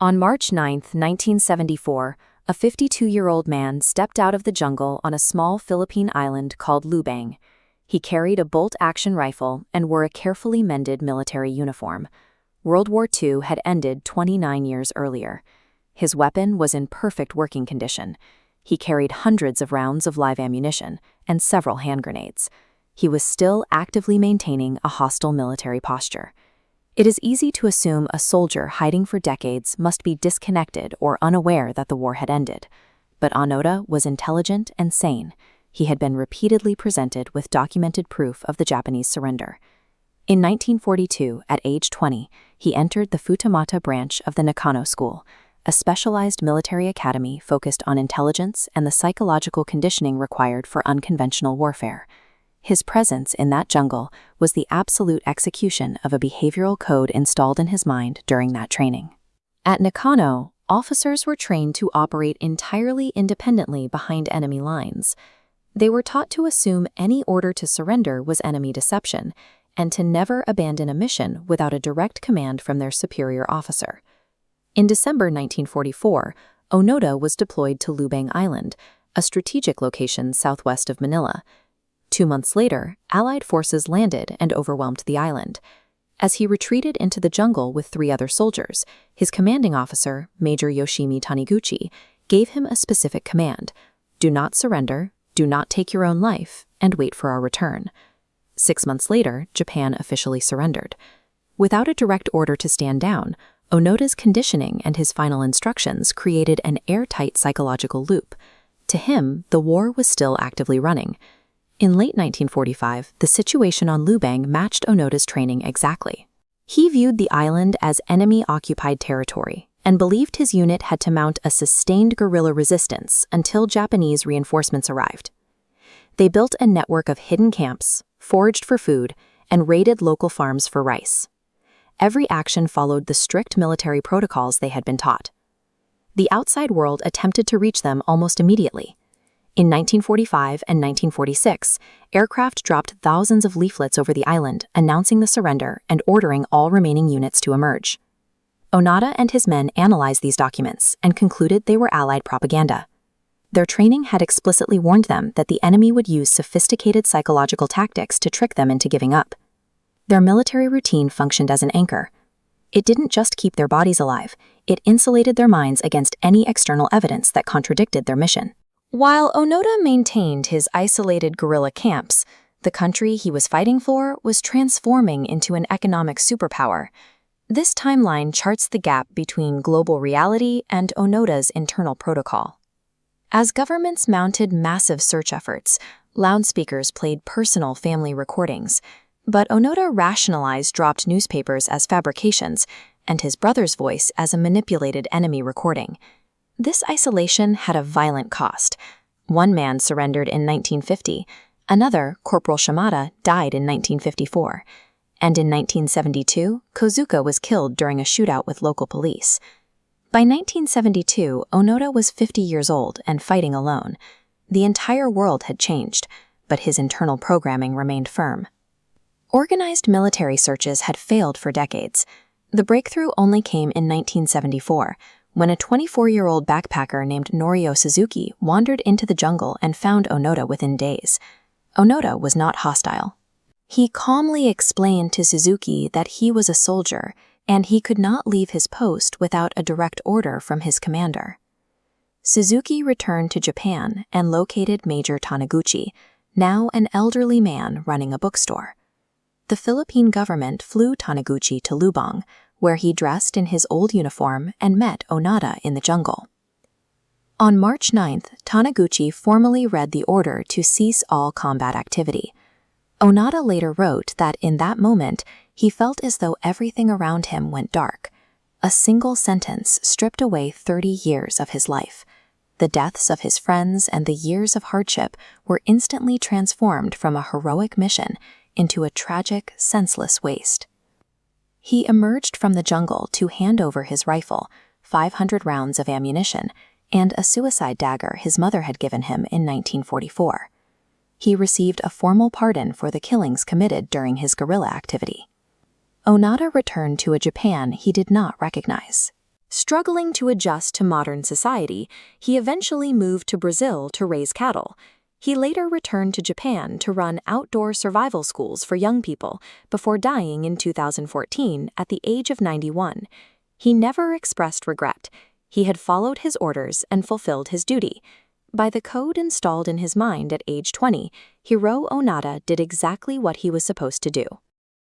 On March 9, 1974, a 52-year-old man stepped out of the jungle on a small Philippine island called Lubang. He carried a bolt-action rifle and wore a carefully mended military uniform. World War II had ended 29 years earlier. His weapon was in perfect working condition. He carried hundreds of rounds of live ammunition and several hand grenades. He was still actively maintaining a hostile military posture. It is easy to assume a soldier hiding for decades must be disconnected or unaware that the war had ended. But Onoda was intelligent and sane. He had been repeatedly presented with documented proof of the Japanese surrender. In 1942, at age 20, he entered the Futamata branch of the Nakano School, a specialized military academy focused on intelligence and the psychological conditioning required for unconventional warfare. His presence in that jungle was the absolute execution of a behavioral code installed in his mind during that training. At Nakano, officers were trained to operate entirely independently behind enemy lines. They were taught to assume any order to surrender was enemy deception, and to never abandon a mission without a direct command from their superior officer. In December 1944, Onoda was deployed to Lubang Island, a strategic location southwest of Manila. 2 months later, Allied forces landed and overwhelmed the island. As he retreated into the jungle with 3 other soldiers, his commanding officer, Major Yoshimi Taniguchi, gave him a specific command: do not surrender, do not take your own life, and wait for our return. 6 months later, Japan officially surrendered. Without a direct order to stand down, Onoda's conditioning and his final instructions created an airtight psychological loop. To him, the war was still actively running. In late 1945, the situation on Lubang matched Onoda's training exactly. He viewed the island as enemy-occupied territory and believed his unit had to mount a sustained guerrilla resistance until Japanese reinforcements arrived. They built a network of hidden camps, foraged for food, and raided local farms for rice. Every action followed the strict military protocols they had been taught. The outside world attempted to reach them almost immediately. In 1945 and 1946, aircraft dropped thousands of leaflets over the island, announcing the surrender and ordering all remaining units to emerge. Onoda and his men analyzed these documents and concluded they were Allied propaganda. Their training had explicitly warned them that the enemy would use sophisticated psychological tactics to trick them into giving up. Their military routine functioned as an anchor. It didn't just keep their bodies alive, it insulated their minds against any external evidence that contradicted their mission. While Onoda maintained his isolated guerrilla camps, the country he was fighting for was transforming into an economic superpower. This timeline charts the gap between global reality and Onoda's internal protocol. As governments mounted massive search efforts, loudspeakers played personal family recordings, but Onoda rationalized dropped newspapers as fabrications and his brother's voice as a manipulated enemy recording. This isolation had a violent cost. One man surrendered in 1950, another, Corporal Shimada, died in 1954, and in 1972, Kozuka was killed during a shootout with local police. By 1972, Onoda was 50 years old and fighting alone. The entire world had changed, but his internal programming remained firm. Organized military searches had failed for decades. The breakthrough only came in 1974, when a 24-year-old backpacker named Norio Suzuki wandered into the jungle and found Onoda within days. Onoda was not hostile. He calmly explained to Suzuki that he was a soldier, and he could not leave his post without a direct order from his commander. Suzuki returned to Japan and located Major Taniguchi, now an elderly man running a bookstore. The Philippine government flew Taniguchi to Lubang, where he dressed in his old uniform and met Onoda in the jungle. On March 9th, Taniguchi formally read the order to cease all combat activity. Onoda later wrote that in that moment, he felt as though everything around him went dark. A single sentence stripped away 30 years of his life. The deaths of his friends and the years of hardship were instantly transformed from a heroic mission into a tragic, senseless waste. He emerged from the jungle to hand over his rifle, 500 rounds of ammunition, and a suicide dagger his mother had given him in 1944. He received a formal pardon for the killings committed during his guerrilla activity. Onoda returned to a Japan he did not recognize. Struggling to adjust to modern society, he eventually moved to Brazil to raise cattle. He later returned to Japan to run outdoor survival schools for young people before dying in 2014 at the age of 91. He never expressed regret. He had followed his orders and fulfilled his duty. By the code installed in his mind at age 20, Hiroo Onoda did exactly what he was supposed to do.